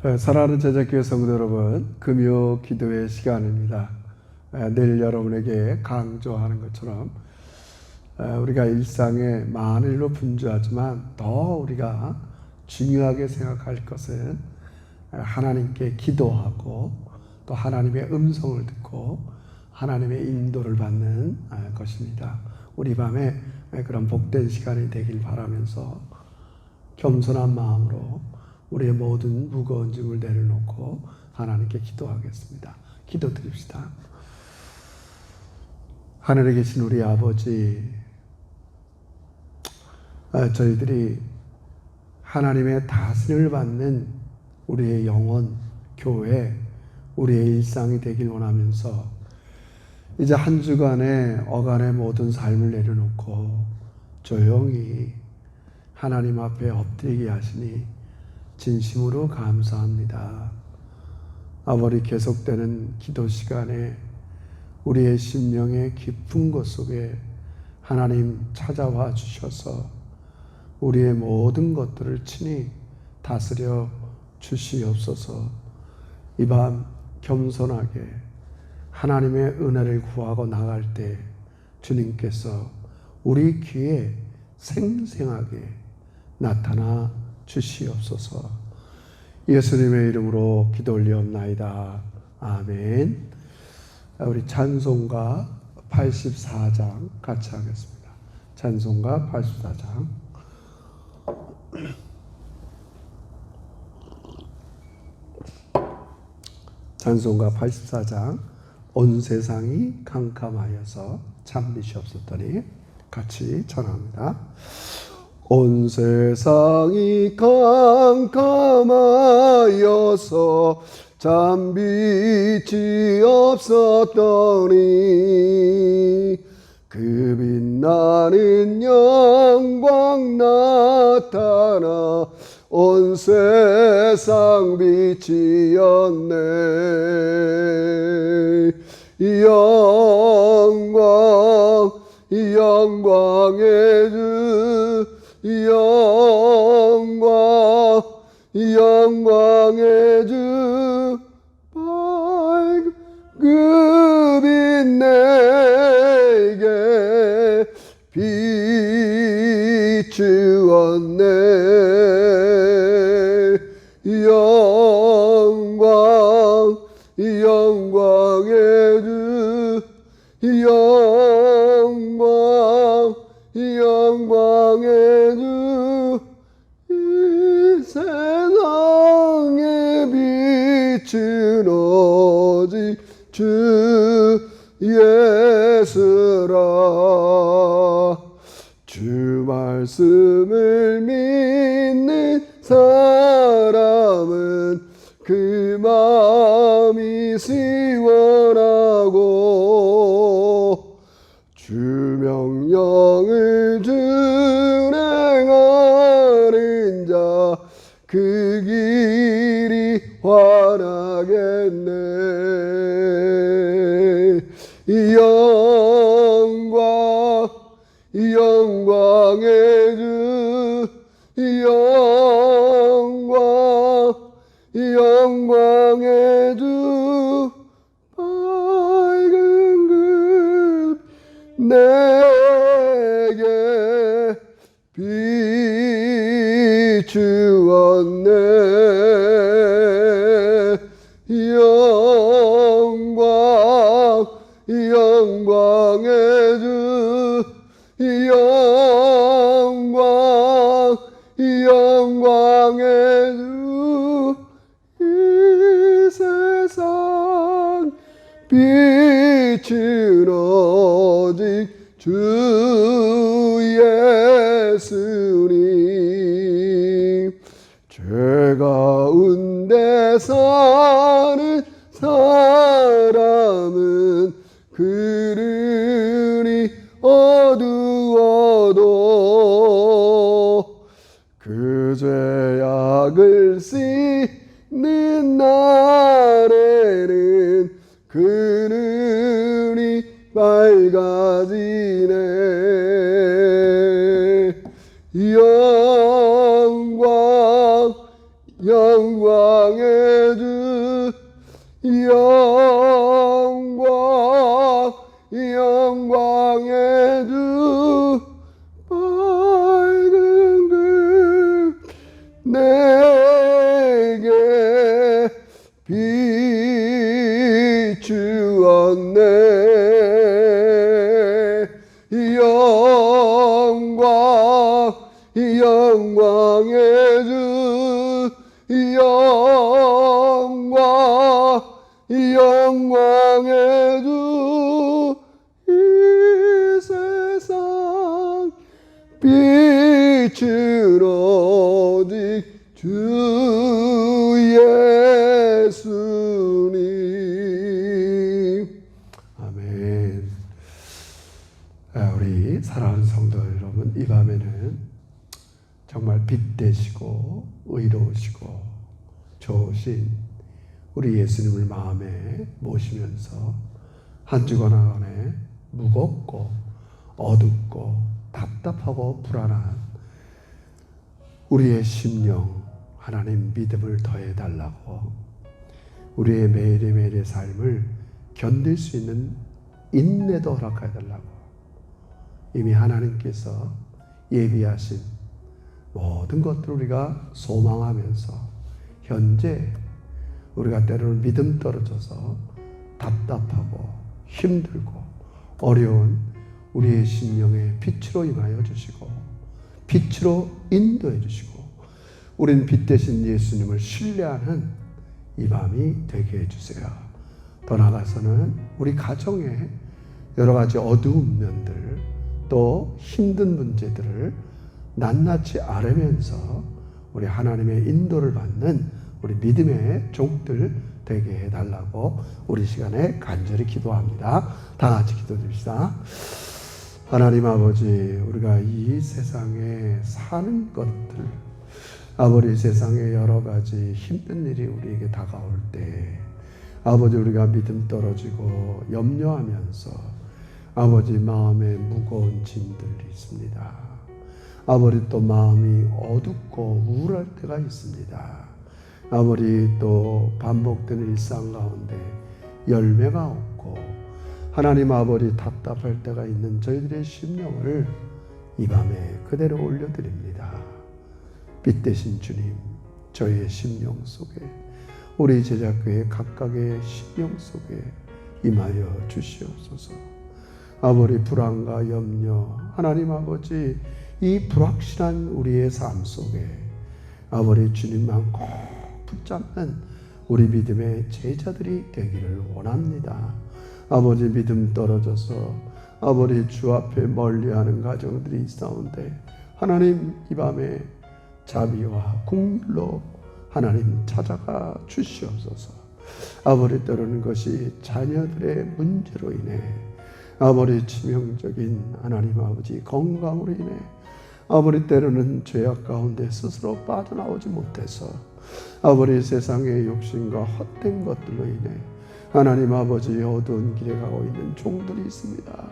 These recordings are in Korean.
사랑하는 제자교회 성도 여러분, 금요 기도의 시간입니다. 늘 여러분에게 강조하는 것처럼 우리가 일상에 많은 일로 분주하지만 더 우리가 중요하게 생각할 것은 하나님께 기도하고 또 하나님의 음성을 듣고 하나님의 인도를 받는 것입니다. 우리 밤에 그런 복된 시간이 되길 바라면서 겸손한 마음으로 우리의 모든 무거운 짐을 내려놓고 하나님께 기도하겠습니다. 기도드립시다. 하늘에 계신 우리 아버지, 저희들이 하나님의 다스림을 받는 우리의 영혼, 교회, 우리의 일상이 되길 원하면서 이제 한 주간의 어간의 모든 삶을 내려놓고 조용히 하나님 앞에 엎드리게 하시니 진심으로 감사합니다. 아버지, 계속되는 기도 시간에 우리의 심령의 깊은 곳 속에 하나님 찾아와 주셔서 우리의 모든 것들을 친히 다스려 주시옵소서. 이 밤 겸손하게 하나님의 은혜를 구하고 나갈 때 주님께서 우리 귀에 생생하게 나타나 주시옵소서. 예수님의 이름으로 기도 올리옵나이다. 아멘. 우리 찬송가 84장 같이 하겠습니다. 찬송가 84장. 찬송가 84장. 온 세상이 캄캄하여서 잠비시옵소서니 같이 찬합니다. 온 세상이 캄캄하여서 잠빛이 없었더니 그 빛나는 영광 나타나 온 세상 빛이었네. 영광의 주, 영광의 주, 밝은 빛 내게 비추었네. 영광의 주, 영광의 주, 이 세상의 빛은 오직 주 예수라. 주 말씀을 믿는 사람은 그 마음이 시원하고 주 명령을 준행하는 자 그 길이 환하겠네. 영광의 주, 영광의 주, 밝은 그 내게 비추었네. 영광의 주, 영광의 주, 이 세상 빛은 오직 주 예수님. 죄 가운데 사는 사람은 그르니 어두워도 그 죄악을 씻는 날에는 그르니 밝아지네. 영광의 영광 영광의 주 밝은 그 내게 비추었네. 영광 영광의 주 영광 영광의 주 이 세상 빛은 오직 주 예수님. 아멘. 우리 사랑하는 성도 여러분, 이 밤에는 정말 빛 되시고 의로우시고 좋으신 우리 예수님을 마음에 모시면서 한 주간 안에 무겁고 어둡고 답답하고 불안한 우리의 심령, 하나님 믿음을 더해달라고, 우리의 매일매일의 삶을 견딜 수 있는 인내도 허락해달라고, 이미 하나님께서 예비하신 모든 것들을 우리가 소망하면서 현재 우리가 때로는 믿음 떨어져서 답답하고 힘들고 어려운 우리의 심령에 빛으로 임하여 주시고 빛으로 인도해 주시고 우린 빛 대신 예수님을 신뢰하는 이 밤이 되게 해주세요. 더 나아가서는 우리 가정에 여러 가지 어두운 면들 또 힘든 문제들을 낱낱이 앓으면서 우리 하나님의 인도를 받는 우리 믿음의 종들 되게 해달라고 우리 시간에 간절히 기도합니다. 다 같이 기도드립시다. 하나님 아버지, 우리가 이 세상에 사는 것들, 아버지 세상에 여러 가지 힘든 일이 우리에게 다가올 때 아버지 우리가 믿음 떨어지고 염려하면서 아버지 마음에 무거운 짐들이 있습니다. 아버지 또 마음이 어둡고 우울할 때가 있습니다. 아버지 또 반복되는 일상 가운데 열매가 없고 하나님 아버지 답답할 때가 있는 저희들의 심령을 이 밤에 그대로 올려드립니다. 빛 대신 주님, 저희의 심령 속에 우리 제자교회 각각의 심령 속에 임하여 주시옵소서. 아버지 불안과 염려, 하나님 아버지 이 불확실한 우리의 삶 속에 아버지 주님만 꼭 붙잡는 우리 믿음의 제자들이 되기를 원합니다. 아버지 믿음 떨어져서 아버지 주 앞에 멀리하는 가정들이 있사온데 하나님 이 밤에 자비와 국률로 하나님 찾아가 주시옵소서. 아버지 때로는 것이 자녀들의 문제로 인해 아버지 치명적인 하나님 아버지 건강으로 인해 아버지 때로는 죄악 가운데 스스로 빠져나오지 못해서 아버지 세상의 욕심과 헛된 것들로 인해 하나님 아버지 어두운 길에 가고 있는 종들이 있습니다.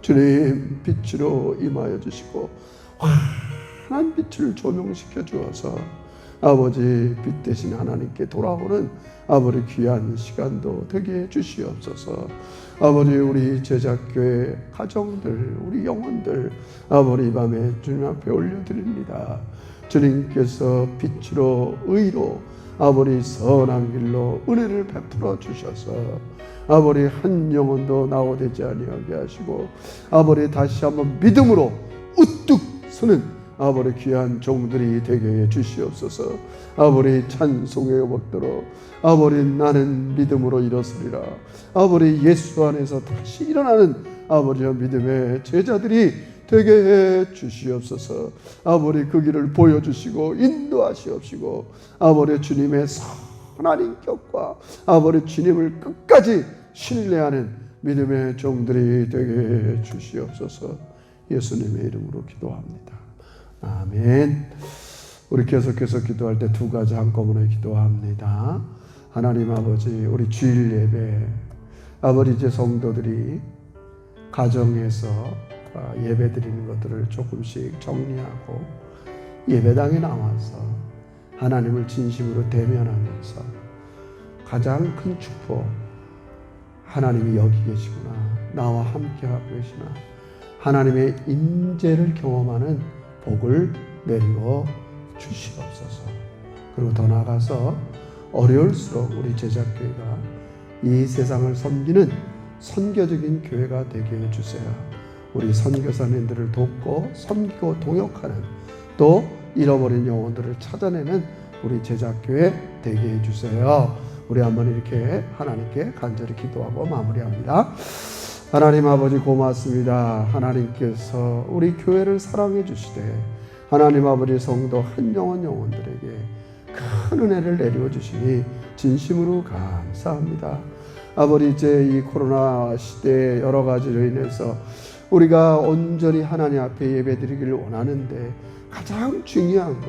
주님 빛으로 임하여 주시고 환한 빛을 조명시켜 주어서 아버지 빛 대신 하나님께 돌아오는 아버지 귀한 시간도 되게 해 주시옵소서. 아버지 우리 제자교회 가정들 우리 영혼들 아버지 이 밤에 주님 앞에 올려드립니다. 주님께서 빛으로 의로 아버지 선한 길로 은혜를 베풀어 주셔서 아버지 한 영혼도 나오되지 아니하게 하시고 아버지 다시 한번 믿음으로 우뚝 서는 아버지 귀한 종들이 되게 해 주시옵소서. 아버지 찬송해 먹도록 아버지 나는 믿음으로 일어서리라. 아버지 예수 안에서 다시 일어나는 아버지의 믿음의 제자들이 되게 해 주시옵소서. 아버지 그 길을 보여주시고 인도하시옵시고 아버지 주님의 선한 인격과 아버지 주님을 끝까지 신뢰하는 믿음의 종들이 되게 해 주시옵소서. 예수님의 이름으로 기도합니다. 아멘. 우리 계속해서 기도할 때 두 가지 한꺼번에 기도합니다. 하나님 아버지 우리 주일 예배 아버지 이제 성도들이 가정에서 예배 드리는 것들을 조금씩 정리하고 예배당에 나와서 하나님을 진심으로 대면하면서 가장 큰 축복, 하나님이 여기 계시구나, 나와 함께하고 계시나, 하나님의 임재를 경험하는 복을 내리고 주시옵소서. 그리고 더 나아가서 어려울수록 우리 제자교회가 이 세상을 섬기는 선교적인 교회가 되게 해주세요. 우리 선교사님들을 돕고 섬기고 동역하는, 또 잃어버린 영혼들을 찾아내는 우리 제자교회 되게 해주세요. 우리 한번 이렇게 하나님께 간절히 기도하고 마무리합니다. 하나님 아버지 고맙습니다. 하나님께서 우리 교회를 사랑해 주시되 하나님 아버지 성도 한 영혼들에게 큰 은혜를 내려 주시니 진심으로 감사합니다. 아버지, 이제 이 코로나 시대의 여러 가지로 인해서 우리가 온전히 하나님 앞에 예배드리기를 원하는데 가장 중요한 것,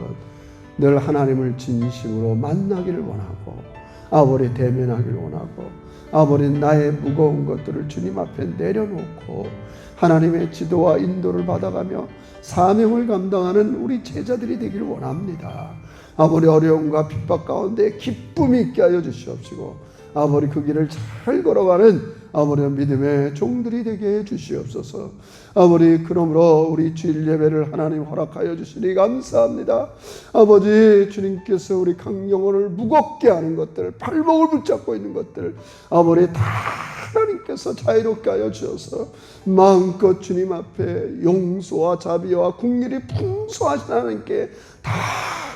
늘 하나님을 진심으로 만나기를 원하고 아버지 대면하기를 원하고 아버지 나의 무거운 것들을 주님 앞에 내려놓고 하나님의 지도와 인도를 받아가며 사명을 감당하는 우리 제자들이 되기를 원합니다. 아버지 어려움과 핍박 가운데 기쁨이 있게 하여 주시옵시고 아버지 그 길을 잘 걸어가는 아버지 믿음의 종들이 되게 해 주시옵소서. 아버지 그러므로 우리 주일 예배를 하나님 허락하여 주시니 감사합니다. 아버지 주님께서 우리 강영혼을 무겁게 하는 것들, 발목을 붙잡고 있는 것들 아버지 다 하나님께서 자유롭게 하여 주셔서 마음껏 주님 앞에 용서와 자비와 긍휼이 풍성하신 하나님께 다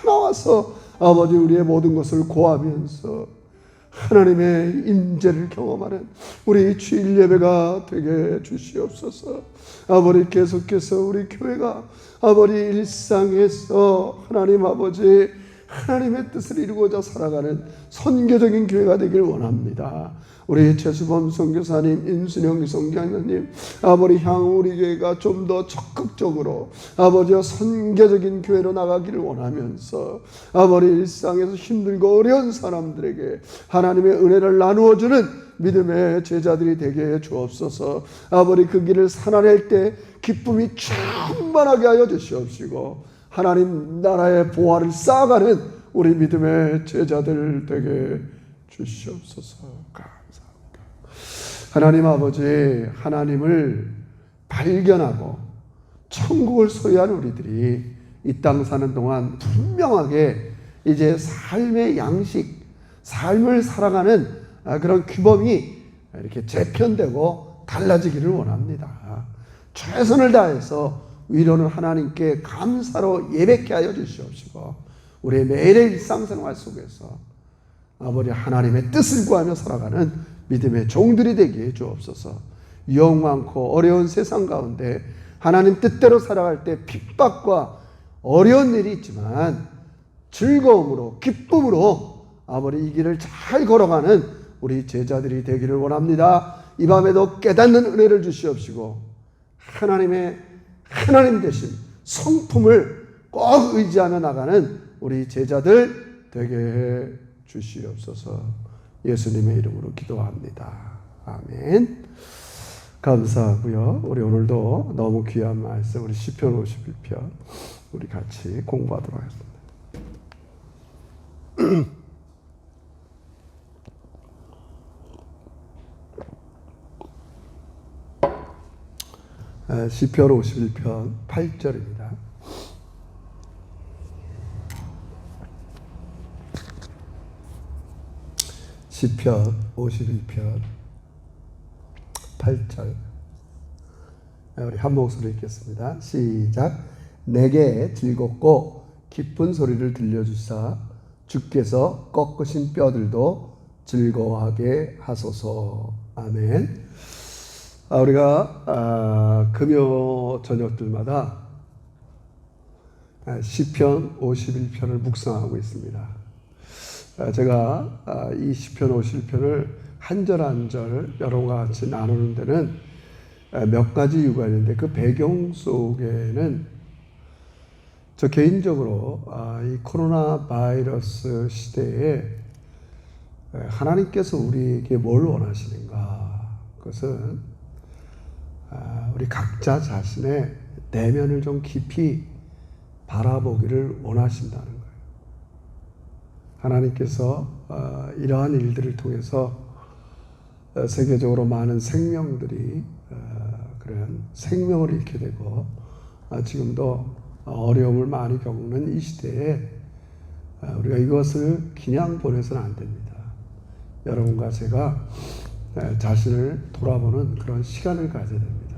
나와서 아버지 우리의 모든 것을 고하면서 하나님의 임재를 경험하는 우리 주일 예배가 되게 주시옵소서. 아버지 계속해서 우리 교회가 아버지 일상에서 하나님 아버지 하나님의 뜻을 이루고자 살아가는 선교적인 교회가 되길 원합니다. 우리 최수범 선교사님, 인순영 선교사님, 아버지 향후 우리 교회가 좀 더 적극적으로 아버지와 선교적인 교회로 나가기를 원하면서 아버지 일상에서 힘들고 어려운 사람들에게 하나님의 은혜를 나누어주는 믿음의 제자들이 되게 해 주옵소서. 아버지 그 길을 살아낼 때 기쁨이 충만하게 하여 주시옵시고 하나님 나라의 보화를 쌓아가는 우리 믿음의 제자들 되게 주시옵소서. 감사합니다. 하나님 아버지, 하나님을 발견하고 천국을 소유한 우리들이 이 땅 사는 동안 분명하게 이제 삶의 양식, 삶을 살아가는 그런 규범이 이렇게 재편되고 달라지기를 원합니다. 최선을 다해서 위로는 하나님께 감사로 예배케 하여 주시옵시고 우리의 매일의 일상생활 속에서 아버지 하나님의 뜻을 구하며 살아가는 믿음의 종들이 되게 해 주옵소서. 영 많고 어려운 세상 가운데 하나님 뜻대로 살아갈 때 핍박과 어려운 일이 있지만 즐거움으로 기쁨으로 아버지 이 길을 잘 걸어가는 우리 제자들이 되기를 원합니다. 이 밤에도 깨닫는 은혜를 주시옵시고 하나님 되신 성품을 꼭 의지하며 나가는 우리 제자들 되게 해 주시옵소서. 예수님의 이름으로 기도합니다. 아멘. 감사하고요. 우리 오늘도 너무 귀한 말씀, 우리 시편 51편 우리 같이 공부하도록 하겠습니다. 시편 51편 8절입니다. 시편 51편 8절 우리 한 목소리 읽겠습니다. 시작. 내게 즐겁고 기쁜 소리를 들려주사 주께서 꺾으신 뼈들도 즐거워하게 하소서. 아멘. 우리가 금요 저녁들마다 시편 51편을 묵상하고 있습니다. 제가 이 시편 51편을 한 절 한 절 여러분과 같이 나누는 데는 몇 가지 이유가 있는데 그 배경 속에는 저 개인적으로 이 코로나 바이러스 시대에 하나님께서 우리에게 뭘 원하시는가, 그것은 우리 각자 자신의 내면을 좀 깊이 바라보기를 원하신다는 거예요. 하나님께서 이러한 일들을 통해서 세계적으로 많은 생명들이 그런 생명을 잃게 되고 지금도 어려움을 많이 겪는 이 시대에 우리가 이것을 그냥 보내서는 안 됩니다. 여러분과 제가 자신을 돌아보는 그런 시간을 가져야 됩니다.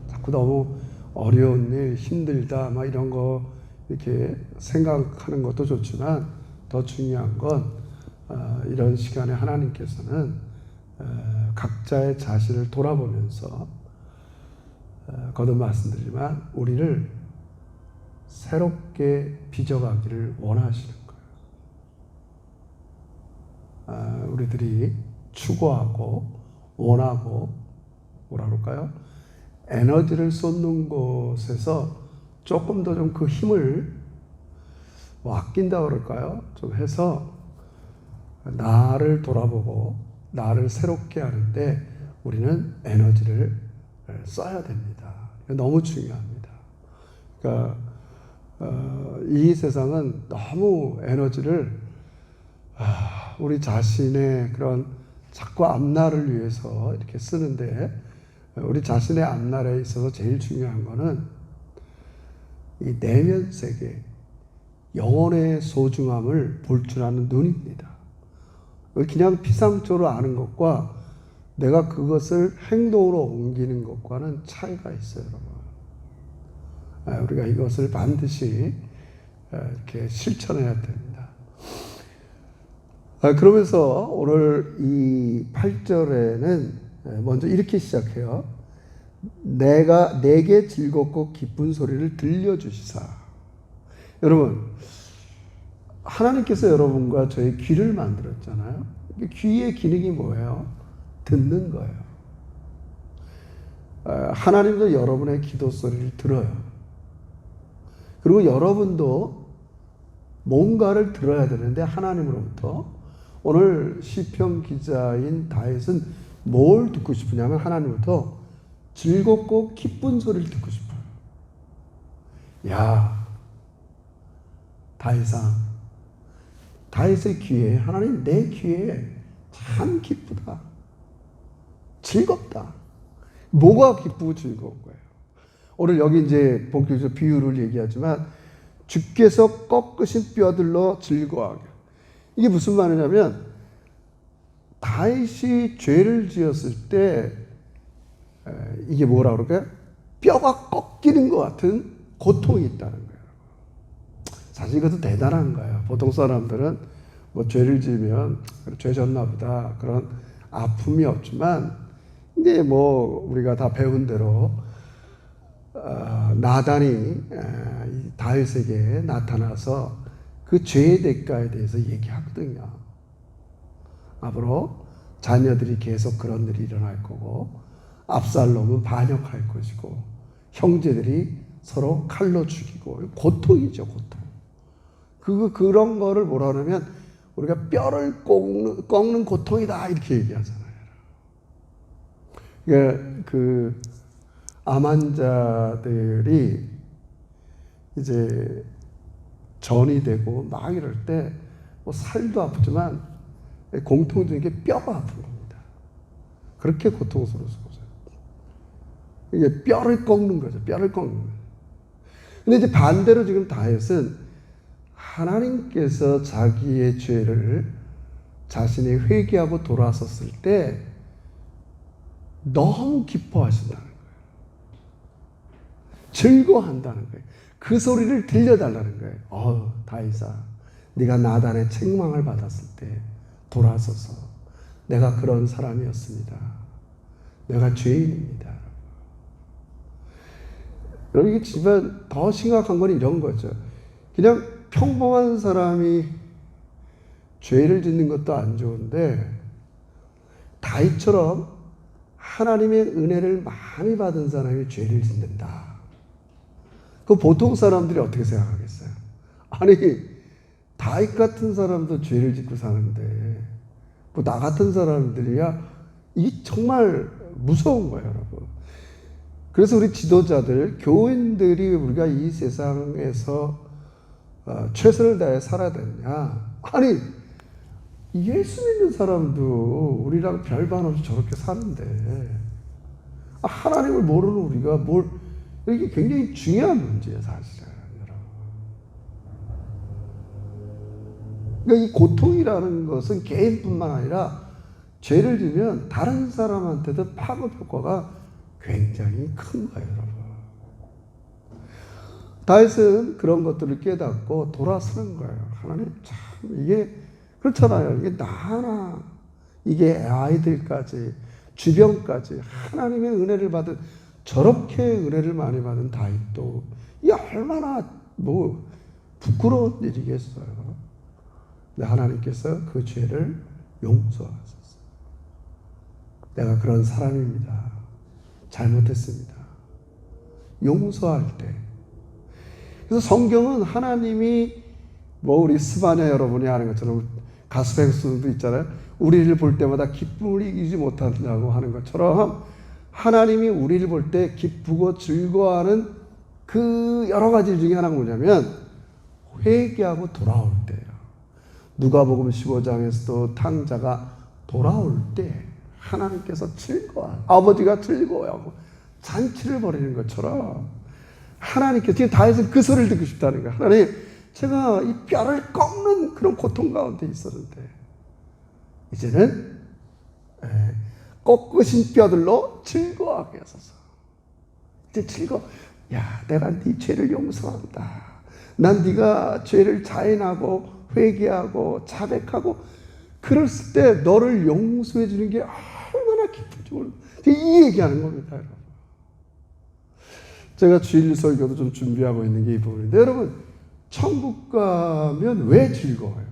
자꾸 너무 어려운 일, 힘들다, 막 이런 거 이렇게 생각하는 것도 좋지만 더 중요한 건 이런 시간에 하나님께서는 각자의 자신을 돌아보면서 거듭 말씀드리지만 우리를 새롭게 빚어가기를 원하시는 거예요. 우리들이 추구하고 원하고 뭐라 그럴까요? 에너지를 쏟는 곳에서 조금 더 좀 그 힘을 아낀다 그럴까요? 좀 해서 나를 돌아보고 나를 새롭게 하는데 우리는 에너지를 써야 됩니다. 너무 중요합니다. 그러니까 이 세상은 너무 에너지를 우리 자신의 그런 자꾸 앞날을 위해서 이렇게 쓰는데 우리 자신의 앞날에 있어서 제일 중요한 거는 이 내면 세계, 영혼의 소중함을 볼 줄 아는 눈입니다. 그냥 피상적으로 아는 것과 내가 그것을 행동으로 옮기는 것과는 차이가 있어요, 여러분. 우리가 이것을 반드시 이렇게 실천해야 됩니다. 그러면서 오늘 이 8절에는 먼저 이렇게 시작해요. 내게 즐겁고 기쁜 소리를 들려주시사. 여러분, 하나님께서 여러분과 저의 귀를 만들었잖아요. 귀의 기능이 뭐예요? 듣는 거예요. 하나님도 여러분의 기도 소리를 들어요. 그리고 여러분도 뭔가를 들어야 되는데 하나님으로부터 오늘 시편 기자인 다윗은 뭘 듣고 싶으냐면 하나님부터 즐겁고 기쁜 소리를 듣고 싶어요. 야, 다윗의 귀에, 하나님 내 귀에 참 기쁘다, 즐겁다. 뭐가 기쁘고 즐거운 거예요? 오늘 여기 이제 본격적으로 비유를 얘기하지만 주께서 꺾으신 뼈들로 즐거워하게. 이게 무슨 말이냐면 다윗이 죄를 지었을 때 이게 뭐라 그럴까요? 뼈가 꺾이는 것 같은 고통이 있다는 거예요. 사실 이것도 대단한 거예요. 보통 사람들은 뭐 죄를 지으면 죄 졌나 보다 그런 아픔이 없지만 이제 뭐 우리가 다 배운 대로 나단이 다윗에게 나타나서 그 죄의 대가에 대해서 얘기하거든요. 앞으로 자녀들이 계속 그런 일이 일어날 거고 압살롬은 반역할 것이고 형제들이 서로 칼로 죽이고 고통이죠, 고통. 그런 거를 뭐라 하냐면 우리가 뼈를 꺾는 고통이다 이렇게 얘기하잖아요. 그러니까 그 암 환자들이 이제 전이 되고 막 이럴 때 뭐 살도 아프지만 공통적인 게 뼈가 아픈 겁니다. 그렇게 고통스러워서 이게 뼈를 꺾는 거죠. 뼈를 꺾는 거예요. 근데 이제 반대로 지금 다윗은 하나님께서 자기의 죄를 자신이 회개하고 돌아섰을 때 너무 기뻐하신다는 거예요. 즐거워한다는 거예요. 그 소리를 들려달라는 거예요. 다윗아, 네가 나단의 책망을 받았을 때 돌아서서 내가 그런 사람이었습니다. 내가 죄인입니다. 여러분, 이게 지금 더 심각한 건 이런 거죠. 그냥 평범한 사람이 죄를 짓는 것도 안 좋은데 다윗처럼 하나님의 은혜를 많이 받은 사람이 죄를 짓는다. 그 보통 사람들이 어떻게 생각하겠어요? 아니, 다윗 같은 사람도 죄를 짓고 사는데 뭐 나 같은 사람들이야 이게 정말 무서운 거예요, 여러분. 그래서 우리 지도자들, 교인들이 우리가 이 세상에서 최선을 다해 살아야 되느냐? 아니, 예수 믿는 사람도 우리랑 별반 없이 저렇게 사는데 하나님을 모르는 우리가 이게 굉장히 중요한 문제예요, 사실은. 여러분. 그러니까 이 고통이라는 것은 개인뿐만 아니라 죄를 지면 다른 사람한테도 파급 효과가 굉장히 큰 거예요, 여러분. 다윗은 그런 것들을 깨닫고 돌아서는 거예요. 하나님 참 이게 그렇잖아요. 이게 나 하나, 이게 아이들까지, 주변까지 하나님의 은혜를 받은, 저렇게 은혜를 많이 받은 다윗도 이게 얼마나 부끄러운 일이겠어요. 근데 하나님께서 그 죄를 용서하셨어요. 내가 그런 사람입니다. 잘못했습니다. 용서할 때. 그래서 성경은 하나님이 우리 스바냐 여러분이 아는 것처럼 가수 백수도 있잖아요. 우리를 볼 때마다 기쁨을 이기지 못한다고 하는 것처럼 하나님이 우리를 볼 때 기쁘고 즐거워하는 그 여러 가지 중에 하나가 뭐냐면 회개하고 돌아올 때예요. 누가복음 15장에서도 탕자가 돌아올 때 하나님께서 아버지가 즐거워하고 잔치를 벌이는 것처럼 하나님께서, 지금 다윗은 그 소리를 듣고 싶다는 거예요. 하나님, 제가 이 뼈를 꺾는 그런 고통 가운데 있었는데 이제는 꺾으신 뼈들로 즐거워하게 하소서. 이제 내가 네 죄를 용서한다. 난 네가 죄를 자인하고 회개하고 자백하고 그랬을 때 너를 용서해 주는 게 얼마나 기쁜지 몰라. 이 얘기하는 겁니다, 여러분. 제가 주일 설교도 좀 준비하고 있는 게 이 부분인데, 여러분, 천국 가면 왜 즐거워요?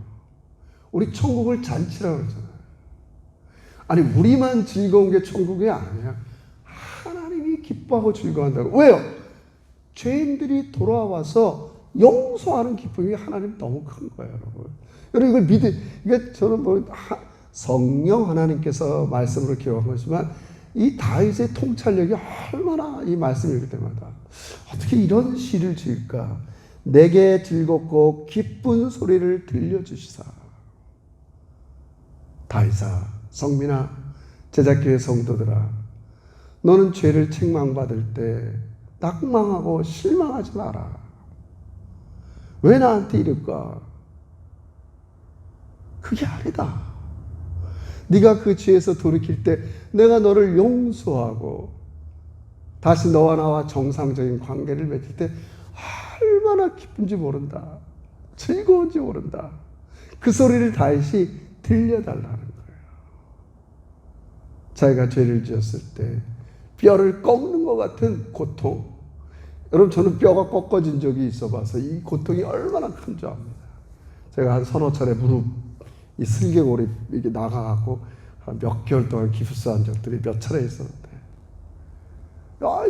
우리 천국을 잔치라고 그러잖아요. 아니, 우리만 즐거운 게 천국이 아니야. 하나님이 기뻐하고 즐거워한다고. 왜요? 죄인들이 돌아와서 용서하는 기쁨이 하나님 너무 큰 거예요, 여러분. 여러분, 이걸 이게 저는 성령 하나님께서 말씀으로 기록한 거지만, 이 다윗의 통찰력이 얼마나 이 말씀을 읽을 때마다 어떻게 이런 시를 지을까? 내게 즐겁고 기쁜 소리를 들려주시사. 다윗아, 성민아, 제자교회 성도들아, 너는 죄를 책망받을 때 낙망하고 실망하지 마라. 왜 나한테 이럴까? 그게 아니다. 네가 그 죄에서 돌이킬 때 내가 너를 용서하고 다시 너와 나와 정상적인 관계를 맺을 때 얼마나 기쁜지 모른다. 즐거운지 모른다. 그 소리를 다윗이 들려달라는 거예요. 자기가 죄를 지었을 때 뼈를 꺾는 것 같은 고통. 여러분, 저는 뼈가 꺾어진 적이 있어 봐서 이 고통이 얼마나 큰 줄 압니다. 제가 한 서너 차례 무릎 이 슬개골이 이게 나가갖고 몇 개월 동안 기부스한 적들이 몇 차례 있었는데,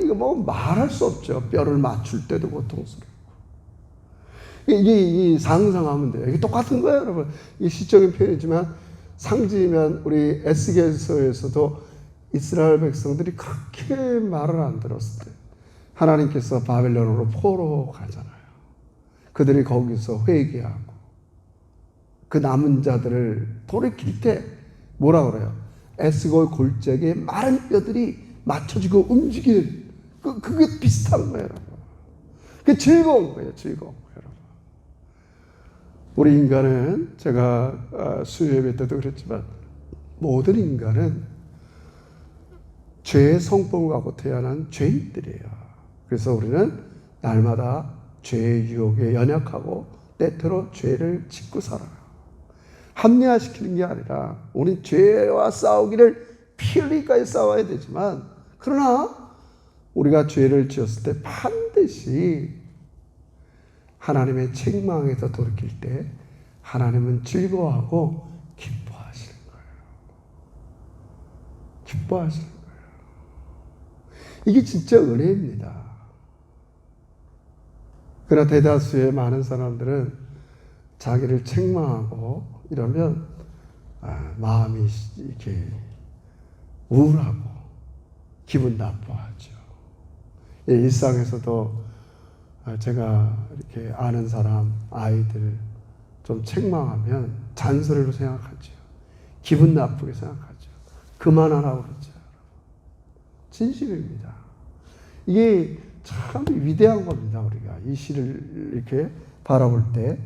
이거 말할 수 없죠. 뼈를 맞출 때도 고통스럽고. 이게 상상하면 돼요. 이게 똑같은 거예요, 여러분. 이 시적인 표현이지만 상징이면 우리 에스겔서에서도 이스라엘 백성들이 그렇게 말을 안 들었을 때 하나님께서 바벨론으로 포로 가잖아요. 그들이 거기서 회개하고 그 남은 자들을 돌이킬 때 뭐라 그래요? 에스골 골짜기에 마른 뼈들이 맞춰지고 움직이는 그게 비슷한 거예요, 여러분. 그게 즐거운 거예요, 즐거운 거예요, 여러분. 우리 인간은 제가 수요예배 때도 그랬지만 모든 인간은 죄의 성품을 갖고 태어난 죄인들이에요. 그래서 우리는 날마다 죄의 유혹에 연약하고 때때로 죄를 짓고 살아요. 합리화시키는 게 아니라 우리 죄와 싸우기를 피 흘리기까지 싸워야 되지만, 그러나 우리가 죄를 지었을 때 반드시 하나님의 책망에서 돌이킬 때 하나님은 즐거워하고 기뻐하시는 거예요. 기뻐하시는 거예요. 이게 진짜 은혜입니다. 그러나 대다수의 많은 사람들은 자기를 책망하고 이러면 마음이 이렇게 우울하고 기분 나빠하죠. 일상에서도 제가 이렇게 아는 사람, 아이들 좀 책망하면 잔소리로 생각하죠. 기분 나쁘게 생각하죠. 그만하라고 그러죠. 진심입니다. 이게 참 위대한 겁니다. 우리가 이 시를 이렇게 바라볼 때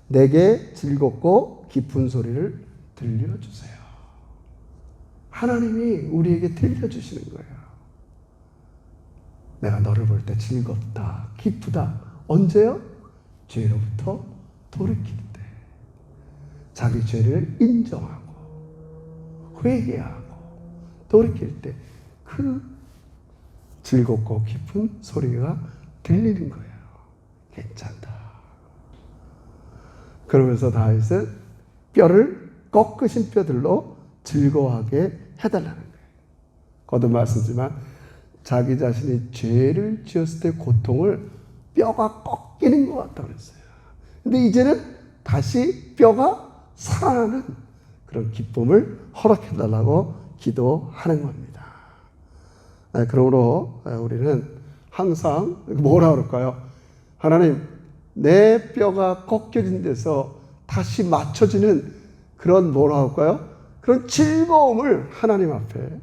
내게 즐겁고 기쁜 소리를 들려주세요. 하나님이 우리에게 들려주시는 거예요. 내가 너를 볼 때 즐겁다, 기쁘다. 언제요? 죄로부터 돌이킬 때. 자기 죄를 인정하고 회개하고 돌이킬 때 그 즐겁고 기쁜 소리가 들리는 거예요. 괜찮다. 그러면서 다윗은 뼈를 꺾으신 뼈들로 즐거워하게 해달라는 거예요. 거듭 말씀드리지만 자기 자신이 죄를 지었을 때 고통을 뼈가 꺾이는 것 같다고 그랬어요. 근데 이제는 다시 뼈가 살아나는 그런 기쁨을 허락해달라고 기도하는 겁니다. 그러므로 우리는 항상 뭐라 그럴까요? 하나님, 내 뼈가 꺾여진 데서 다시 맞춰지는 그런 뭐라 할까요? 그런 즐거움을 하나님 앞에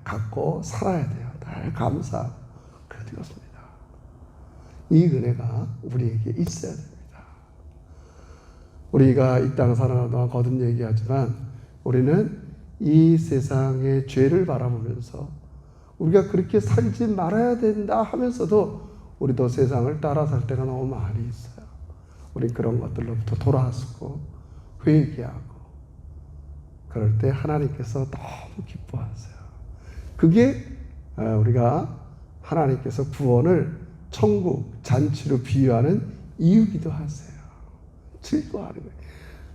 갖고 살아야 돼요. 늘 감사하고 그래야 되겠습니다. 이 은혜가 우리에게 있어야 됩니다. 우리가 이 땅 살아가는 동안 거듭 얘기하지만 우리는 이 세상의 죄를 바라보면서 우리가 그렇게 살지 말아야 된다 하면서도 우리도 세상을 따라 살 때가 너무 많이 있어요. 우리 그런 것들로부터 돌아서고 회개하고 그럴 때 하나님께서 너무 기뻐하세요. 그게 우리가 하나님께서 구원을 천국 잔치로 비유하는 이유기도 하세요. 즐거워하는 거예요.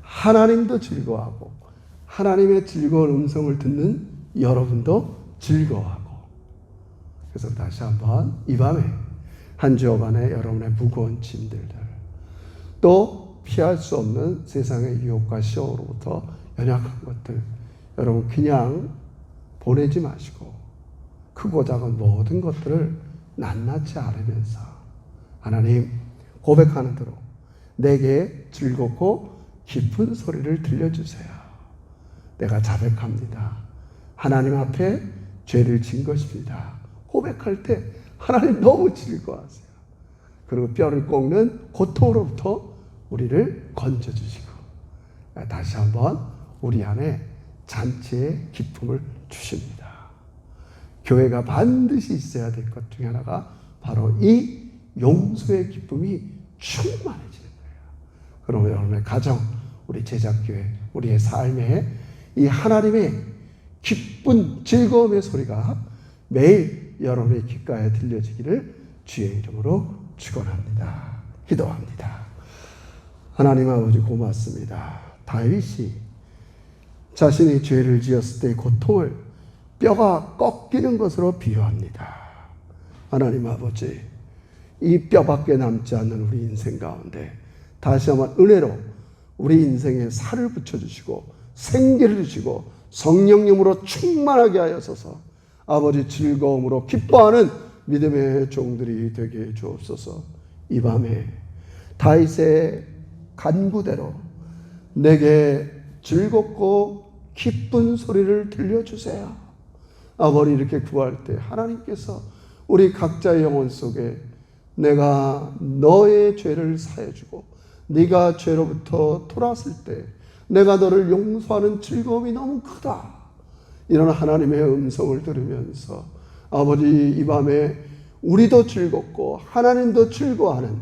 하나님도 즐거워하고 하나님의 즐거운 음성을 듣는 여러분도 즐거워하고. 그래서 다시 한번 이 밤에 한 주간의 여러분의 무거운 짐들들 또 피할 수 없는 세상의 유혹과 시험으로부터 연약한 것들 여러분 그냥 보내지 마시고 크고 작은 모든 것들을 낱낱이 아뢰면서 하나님 고백하는 대로 내게 즐겁고 기쁜 소리를 들려주세요. 내가 자백합니다. 하나님 앞에 죄를 진 것입니다. 고백할 때 하나님 너무 즐거워하세요. 그리고 뼈를 꺾는 고통으로부터 우리를 건져주시고 다시 한번 우리 안에 잔치의 기쁨을 주십니다. 교회가 반드시 있어야 될 것 중에 하나가 바로 이 용서의 기쁨이 충만해지는 거예요. 그러면 여러분의 가정, 우리 제자교회, 우리의 삶에 이 하나님의 기쁜 즐거움의 소리가 매일 여러분의 귓가에 들려지기를 주의 이름으로 축원합니다. 기도합니다. 하나님 아버지 고맙습니다. 다윗이 자신이 죄를 지었을 때의 고통을 뼈가 꺾이는 것으로 비유합니다. 하나님 아버지, 이 뼈밖에 남지 않는 우리 인생 가운데 다시 한번 은혜로 우리 인생에 살을 붙여주시고 생기를 주시고 성령님으로 충만하게 하여서서 아버지 즐거움으로 기뻐하는 믿음의 종들이 되게 주옵소서. 이 밤에 다윗의 간구대로 내게 즐겁고 기쁜 소리를 들려주세요. 아버지 이렇게 구할 때 하나님께서 우리 각자의 영혼 속에 내가 너의 죄를 사해주고 네가 죄로부터 돌아왔을 때 내가 너를 용서하는 즐거움이 너무 크다. 이런 하나님의 음성을 들으면서 아버지 이 밤에 우리도 즐겁고 하나님도 즐거워하는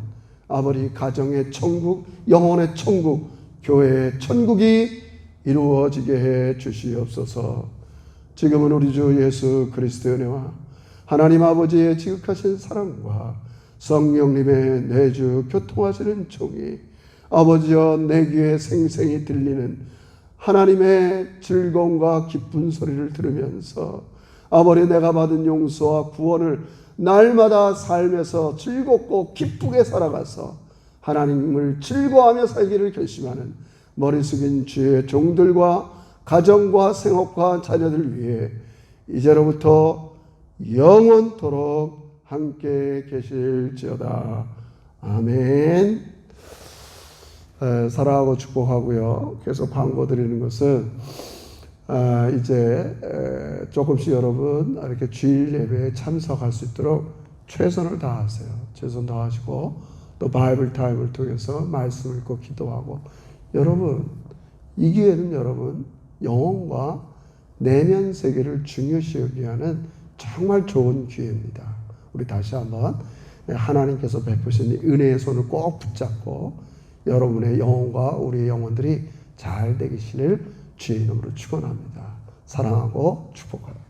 아버지 가정의 천국, 영혼의 천국, 교회의 천국이 이루어지게 해 주시옵소서. 지금은 우리 주 예수 그리스도의 은혜와 하나님 아버지의 지극하신 사랑과 성령님의 내주 교통하시는 종이 아버지여 내 귀에 생생히 들리는 하나님의 즐거움과 기쁜 소리를 들으면서 아버지 내가 받은 용서와 구원을 날마다 삶에서 즐겁고 기쁘게 살아가서 하나님을 즐거워하며 살기를 결심하는 머리 숙인 주의 종들과 가정과 생업과 자녀들 위해 이제로부터 영원토록 함께 계실지어다. 아멘. 사랑하고 축복하고요. 계속 광고드리는 것은 이제 조금씩 여러분 이렇게 주일 예배에 참석할 수 있도록 최선을 다하세요. 최선 다하시고 또 바이블 타임을 통해서 말씀을 읽고 기도하고 여러분 이 기회는 여러분 영혼과 내면 세계를 중요시 여기게 하는 정말 좋은 기회입니다. 우리 다시 한번 하나님께서 베푸신 은혜의 손을 꼭 붙잡고 여러분의 영혼과 우리의 영혼들이 잘 되기를 주의 이름으로 축원합니다. 사랑하고 축복합니다.